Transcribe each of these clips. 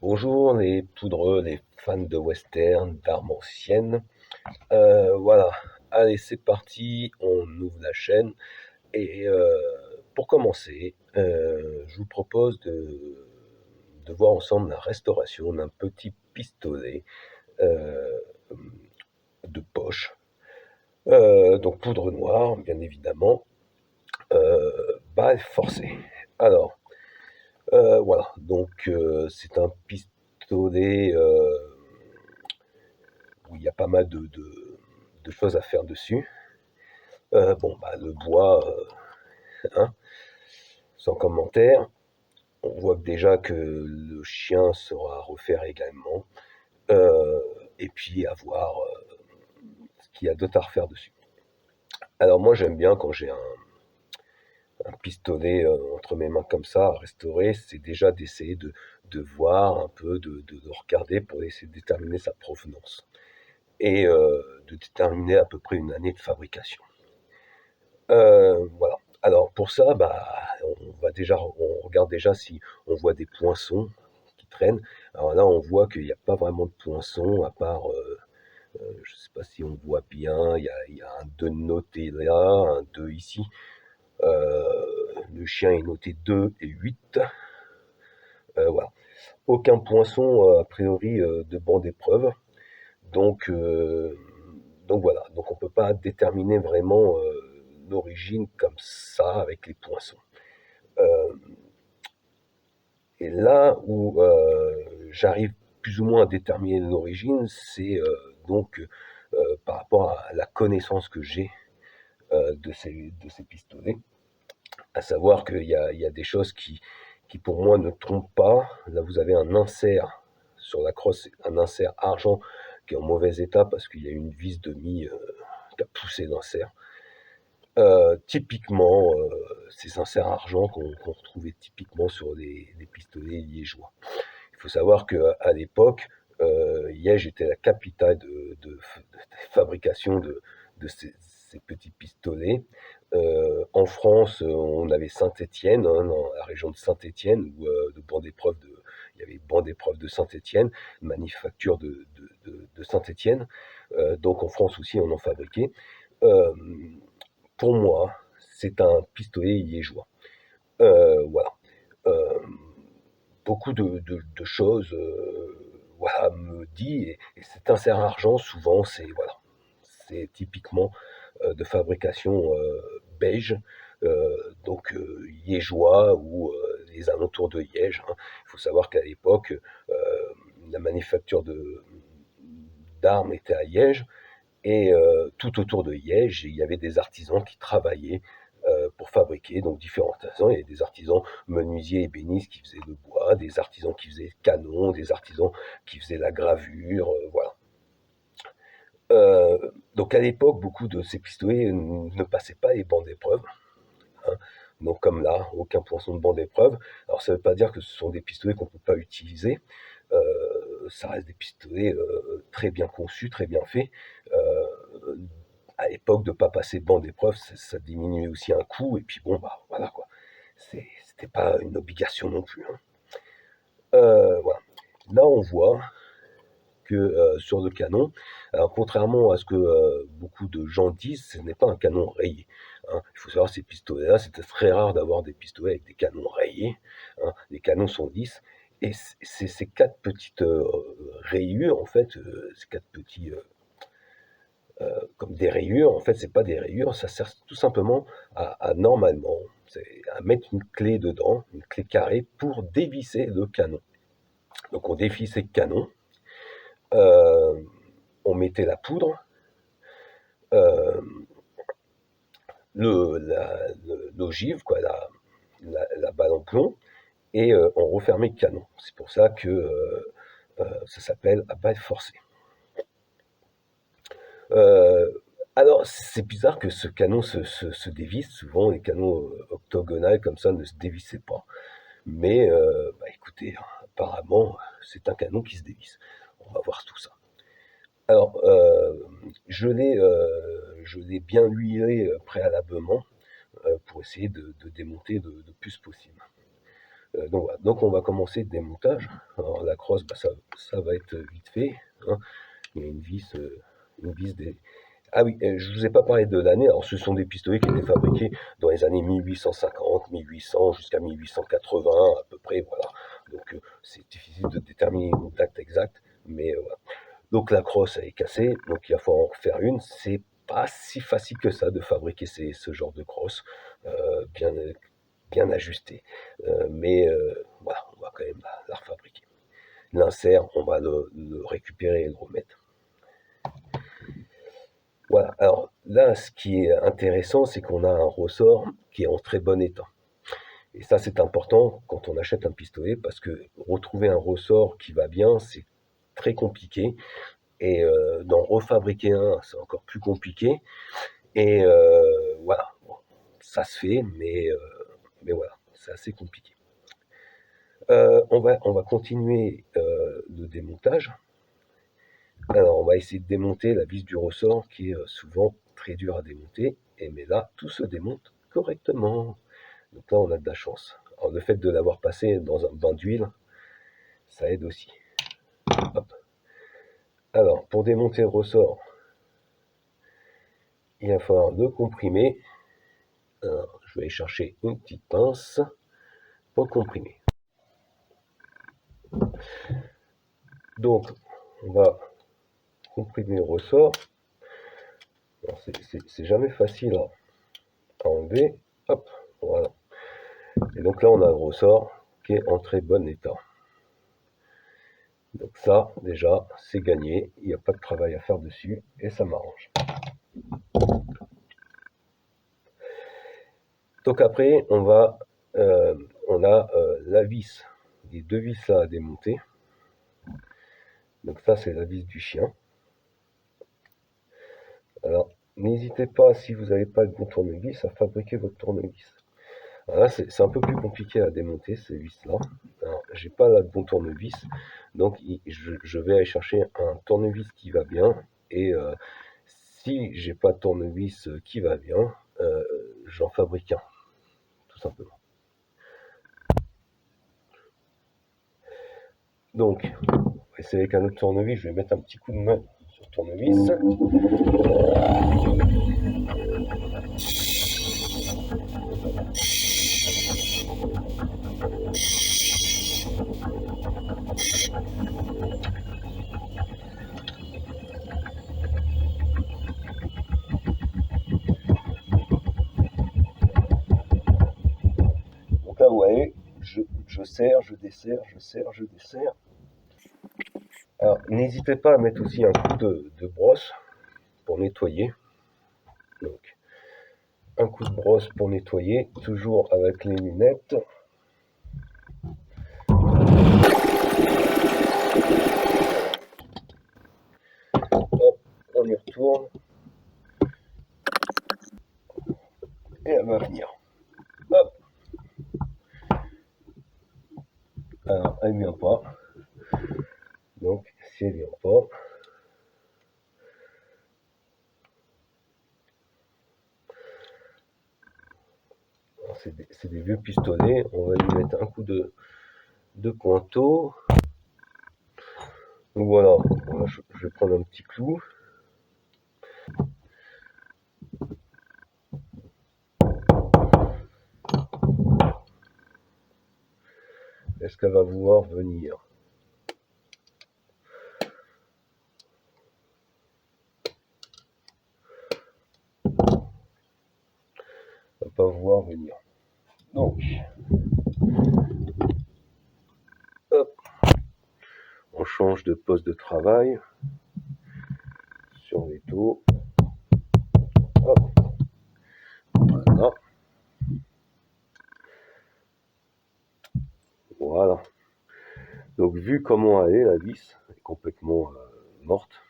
Bonjour les poudreux, les fans de western, d'armes anciennes. Voilà, allez c'est parti, on ouvre la chaîne. Et pour commencer, je vous propose de voir ensemble la restauration d'un petit pistolet euh, de poche. Donc poudre noire, bien évidemment, balle forcée. Alors, voilà, donc c'est un pistolet où il y a pas mal de choses à faire dessus. Bon, bah, le bois, hein, sans commentaire. On voit déjà que le chien sera à refaire également. Euh, et puis à voir ce qu'il y a d'autre à refaire dessus. Alors moi j'aime bien quand j'ai un pistolet entre mes mains comme ça à restaurer, c'est déjà d'essayer de voir un peu, de regarder pour essayer de déterminer sa provenance. Et de déterminer à peu près une année de fabrication. Voilà. Alors pour ça, bah, on regarde déjà si on voit des poinçons qui traînent. Alors là, on voit qu'il n'y a pas vraiment de poinçons, à part, je ne sais pas si on voit bien, il y a un 2 noté là, un 2 ici. Le chien est noté 2 et 8. Voilà. Aucun poinçon, a priori, de banc d'épreuve. Donc, euh, donc voilà, donc on ne peut pas déterminer vraiment l'origine comme ça avec les poinçons. Euh, et là où j'arrive plus ou moins à déterminer l'origine, c'est donc par rapport à la connaissance que j'ai de ces pistolets, à savoir qu'il y a des choses qui pour moi ne trompent pas. Là vous avez un insert sur la crosse, un insert argent qui est en mauvais état parce qu'il y a une vis de mie qui a poussé l'insert. Typiquement, ces inserts argent qu'on retrouvait typiquement sur les pistolets liégeois. Il faut savoir qu'à l'époque, Liège était la capitale de fabrication de ces petits pistolets. En France, on avait Saint-Étienne, hein, dans la région de Saint-Étienne, où il y avait banc d'épreuve de Saint-Étienne, manufacture de Saint-Étienne. Donc en France aussi, on en fabriquait. Euh, pour moi, c'est un pistolet liégeois. Voilà. Euh, Beaucoup de choses voilà, me dit, et cet insert argent, souvent, c'est typiquement de fabrication beige, donc liégeois ou les alentours de Liège, hein. Il faut savoir qu'à l'époque, la manufacture d'armes était à Liège, et tout autour de Liège, il y avait des artisans qui travaillaient pour fabriquer donc différents artisans. Il y avait des artisans menuisiers et ébénistes qui faisaient le bois, des artisans qui faisaient le canon, des artisans qui faisaient la gravure, voilà. Donc à l'époque, beaucoup de ces pistolets ne passaient pas les bancs d'épreuve, hein. Donc comme là, aucun poinçon de banc d'épreuve. Alors ça ne veut pas dire que ce sont des pistolets qu'on ne peut pas utiliser. Ça reste des pistolets très bien conçus, très bien faits. Euh, à l'époque, de ne pas passer de banc d'épreuve, ça diminuait aussi un coût. Et puis bon, bah voilà quoi. C'était pas une obligation non plus, hein. Voilà. Là, on voit que sur le canon, alors contrairement à ce que beaucoup de gens disent, ce n'est pas un canon rayé, hein. Il faut savoir ces pistolets-là, c'était très rare d'avoir des pistolets avec des canons rayés, hein. Les canons sont lisses. Et c'est ces quatre petites rayures, en fait, ces quatre petits comme des rayures, en fait, c'est pas des rayures, ça sert tout simplement normalement, à mettre une clé dedans, une clé carrée pour dévisser le canon. Donc on dévissait le canon, euh, on mettait la poudre, euh, l'ogive, quoi, la balle en plomb, et on refermait le canon. C'est pour ça que ça s'appelle à balle forcée. Euh, alors, c'est bizarre que ce canon se dévisse. Souvent, les canons octogonaux comme ça ne se dévissaient pas. Mais, bah, écoutez, apparemment, c'est un canon qui se dévisse. On va voir tout ça. Alors, je l'ai bien huilé préalablement pour essayer de démonter le plus possible. Donc on va commencer le démontage. Alors la crosse, ça va être vite fait, hein. Il y a une vis des... Ah oui, je vous ai pas parlé de l'année. Alors ce sont des pistolets qui étaient fabriqués dans les années 1850, 1800 jusqu'à 1880 à peu près, voilà. Donc c'est difficile de déterminer une date exacte, mais voilà. Donc la crosse elle est cassée, donc il faut en refaire une. C'est pas si facile que ça de fabriquer ce genre de crosse, bien ajustée. Mais voilà, on va quand même la refabriquer. L'insert, on va le récupérer et le remettre. Voilà, alors là, ce qui est intéressant, c'est qu'on a un ressort qui est en très bon état. Et ça, c'est important quand on achète un pistolet, parce que retrouver un ressort qui va bien, c'est très compliqué. Et d'en refabriquer un, c'est encore plus compliqué. Et voilà, bon, ça se fait, mais voilà, c'est assez compliqué. On va continuer le démontage. Alors, on va essayer de démonter la vis du ressort qui est souvent très dure à démonter. Mais là, tout se démonte correctement. Donc là, on a de la chance. Alors, le fait de l'avoir passé dans un bain d'huile, ça aide aussi. Hop. Alors, pour démonter le ressort, il va falloir le comprimer. Alors, je vais aller chercher une petite pince pour le comprimer. Donc, on va comprimer le ressort. C'est jamais facile à enlever. Hop, voilà. Et donc là, on a un ressort qui est en très bon état. Donc ça, déjà, c'est gagné. Il n'y a pas de travail à faire dessus et ça m'arrange. Donc après, on a la vis, les deux vis là à démonter. Donc ça, c'est la vis du chien. Alors, n'hésitez pas, si vous n'avez pas de bon tournevis, à fabriquer votre tournevis. Alors là, c'est un peu plus compliqué à démonter, ces vis-là. Alors, j'ai pas là de bon tournevis, donc je vais aller chercher un tournevis qui va bien. Et si j'ai pas de tournevis qui va bien, j'en fabrique un, tout simplement. Donc, c'est avec un autre tournevis, je vais mettre un petit coup de main sur le tournevis. Donc là, vous voyez, je serre, je desserre, je serre, je desserre. Alors, n'hésitez pas à mettre aussi un coup de brosse pour nettoyer. Donc, un coup de brosse pour nettoyer, toujours avec les lunettes. Hop, on y retourne. Et elle va venir. Hop. Alors, elle ne vient pas. Donc, si elle ne vient pas, c'est des vieux pistolets. On va lui mettre un coup de pointeau. Donc voilà, je vais prendre un petit clou. Est-ce qu'elle va vouloir venir? Elle va pas vouloir venir. Donc, hop, on change de poste de travail sur les taux. Hop, voilà. Voilà. Donc, vu comment elle est, la vis est complètement morte.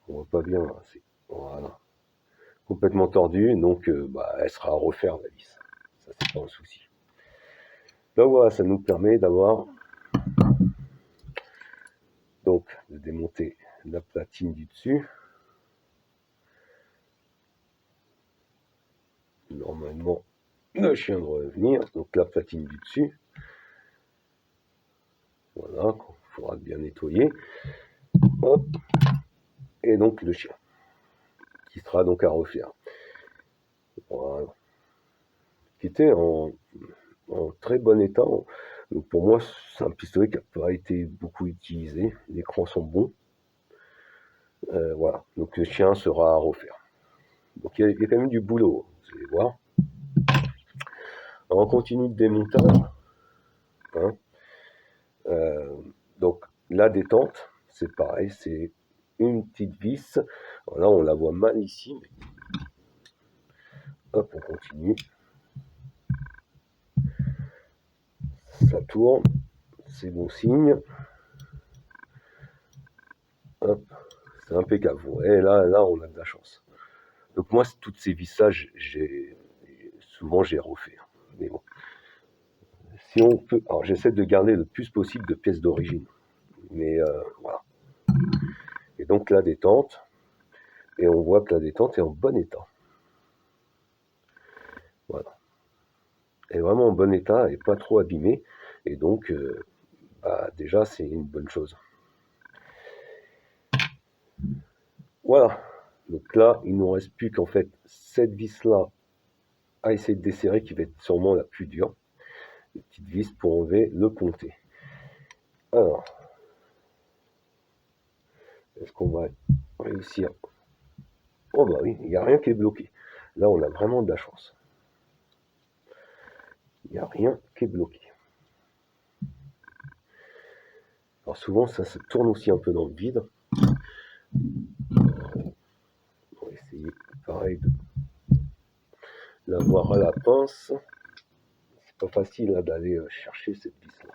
On voit pas bien. Voilà. Complètement tordue, donc elle sera à refaire la vis. Ça, c'est pas un souci. Donc voilà, ça nous permet d'avoir donc de démonter la platine du dessus. normalement le chien devrait revenir. Donc la platine du dessus. Voilà, il faudra bien nettoyer. Hop. Et donc le chien, qui sera donc à refaire. Voilà. Qui était en très bon état. Donc pour moi, c'est un pistolet qui n'a pas été beaucoup utilisé. Les crans sont bons. Voilà, donc le chien sera à refaire. Donc il y a quand même du boulot, vous allez voir. Alors, on continue de démontage. Hein. Donc la détente, c'est pareil, c'est une petite vis. Alors là, on la voit mal ici. Mais... Hop, on continue. Ça tourne, c'est bon signe. Hop, c'est impeccable. Et là, on a de la chance. Donc moi, toutes ces vis-là, souvent j'ai refait. Mais bon, si on peut, alors j'essaie de garder le plus possible de pièces d'origine. Mais voilà. Et donc la détente, et on voit que la détente est en bon état. Voilà. Elle est vraiment en bon état et pas trop abîmée. Et donc, déjà, c'est une bonne chose. Voilà. Donc là, il ne nous reste plus qu'en fait cette vis-là à essayer de desserrer, qui va être sûrement la plus dure. Une petite vis pour enlever le ponté. Alors, est-ce qu'on va réussir? Oh bah oui, il n'y a rien qui est bloqué. Là, on a vraiment de la chance. Il n'y a rien qui est bloqué. Alors souvent, ça se tourne aussi un peu dans le vide. On va essayer, pareil, de l'avoir à la pince. C'est pas facile là, d'aller chercher cette vis-là.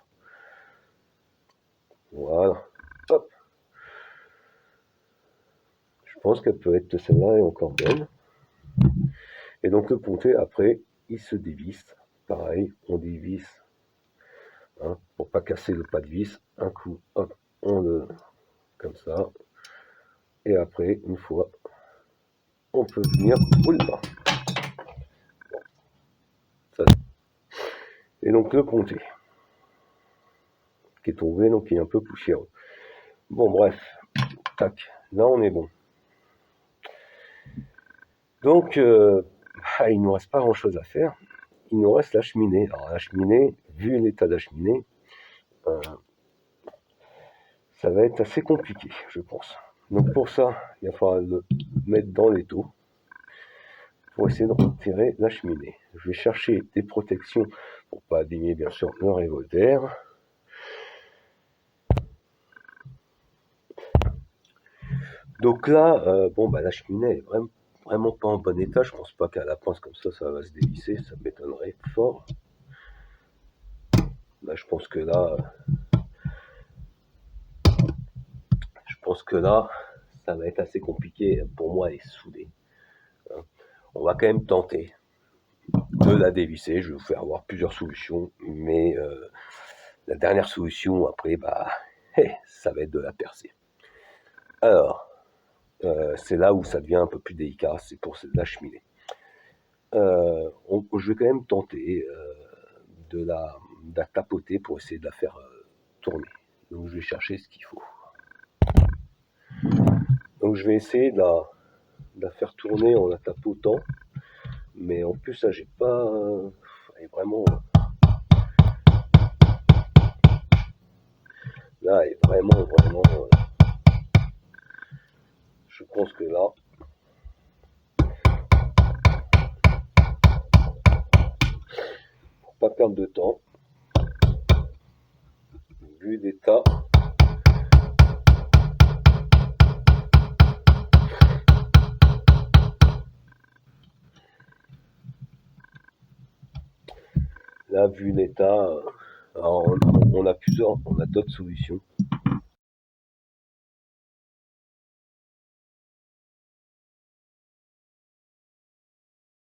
Voilà. Hop. Je pense qu'elle peut être, celle-là est encore bonne. Et donc le ponté, après, il se dévisse. Pareil, on dévisse. Hein, pour pas casser le pas de vis. Un coup, hop, on le... comme ça. Et après, une fois, on peut venir... Oula. Ça. Et donc le ponté, qui est tombé, donc il est un peu poussiéreux. Bon, bref. Tac. Là, on est bon. Donc, il ne nous reste pas grand-chose à faire. Il nous reste la cheminée. Alors la cheminée, vu l'état de la cheminée, ça va être assez compliqué, je pense. Donc pour ça, il va falloir le mettre dans l'étau pour essayer de retirer la cheminée. Je vais chercher des protections pour pas abîmer bien sûr le revolver. Donc là, la cheminée est vraiment pas en bon état. Je pense pas qu'à la pince comme ça va se dévisser. Ça m'étonnerait fort. Là, je pense que là, ça va être assez compliqué pour moi à les souder. On va quand même tenter de la dévisser. Je vais vous faire voir plusieurs solutions, mais la dernière solution, après, ça va être de la percer. Alors, c'est là où ça devient un peu plus délicat, c'est pour la cheminée. Je vais quand même tenter de la tapoter pour essayer de la faire tourner. Donc je vais chercher ce qu'il faut. Donc je vais essayer de la faire tourner en la tapotant, mais en plus ça j'ai pas, elle est vraiment, là elle est vraiment, je pense que là, pour pas perdre de temps, vu l'état, là vu l'état, on a d'autres solutions.